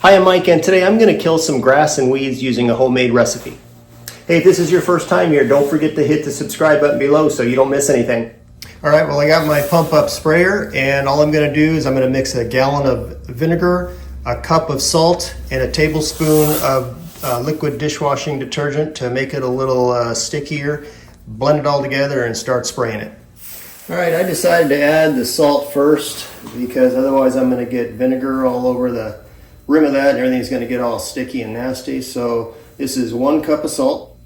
Hi, I'm Mike, and today I'm going to kill some grass and weeds using a homemade recipe. Hey, if this is your first time here, don't forget to hit the subscribe button below so you don't miss anything. All right, well, I got my pump up sprayer, and all I'm going to do is I'm going to mix a gallon of vinegar, a cup of salt, and a tablespoon of liquid dishwashing detergent to make it a little stickier. Blend it all together and start spraying it. All right, I decided to add the salt first because otherwise I'm going to get vinegar all over the rim of that and everything's going to get all sticky and nasty. So this is 1 cup of salt.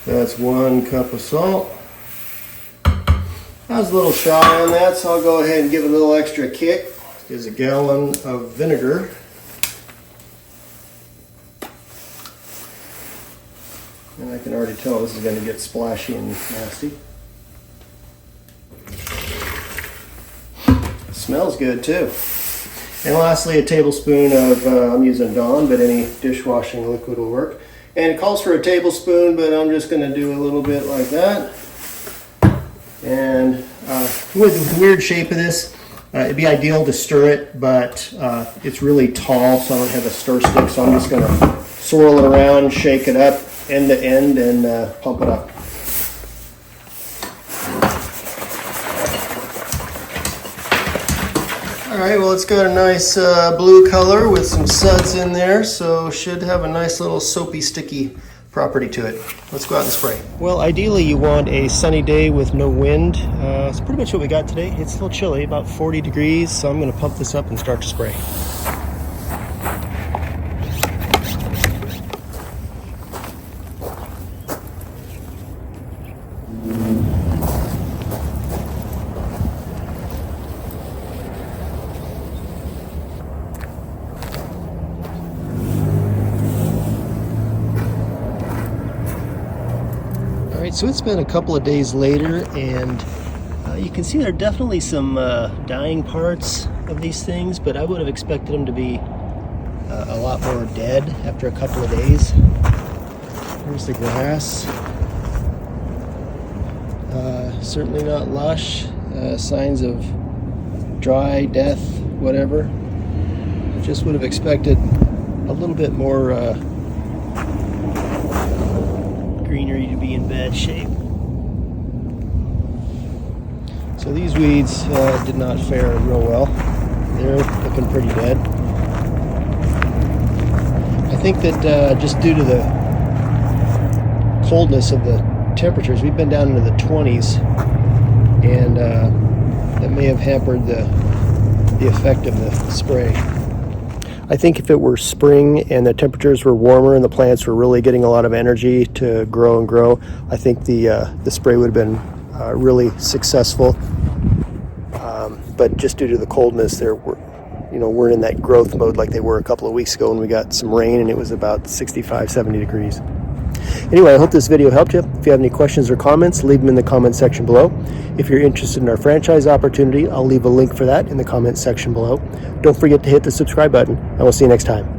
That's 1 cup of salt. I was a little shy on that, so I'll go ahead and give it a little extra kick. Here's a gallon of vinegar. And I can already tell this is going to get splashy and nasty. It smells good too. And lastly, a tablespoon of, I'm using Dawn, but any dishwashing liquid will work. And it calls for a tablespoon, but I'm just going to do a little bit like that. And with the weird shape of this, it'd be ideal to stir it, but it's really tall, so I don't have a stir stick, so I'm just going to swirl it around, shake it up end to end, and pump it up. Alright, well, it's got a nice blue color with some suds in there, so should have a nice little soapy, sticky property to it. Let's go out and spray. Well, ideally you want a sunny day with no wind. It's pretty much what we got today. It's still chilly, about 40 degrees, so I'm going to pump this up and start to spray. Alright, so it's been a couple of days later, and you can see there are definitely some dying parts of these things, but I would have expected them to be a lot more dead after a couple of days. Here's the grass. Certainly not lush. Signs of dry, death, whatever. I just would have expected a little bit more greenery to be in bad shape. So these weeds did not fare real well. They're looking pretty dead. I think that just due to the coldness of the temperatures, we've been down into the 20s, and that may have hampered the effect of the spray. I think if it were spring and the temperatures were warmer and the plants were really getting a lot of energy to grow and grow, I think the spray would have been really successful. But just due to the coldness, we're in that growth mode like they were a couple of weeks ago when we got some rain and it was about 65, 70 degrees. Anyway, I hope this video helped you. If you have any questions or comments, leave them in the comment section below. If you're interested in our franchise opportunity, I'll leave a link for that in the comment section below. Don't forget to hit the subscribe button, and we'll see you next time.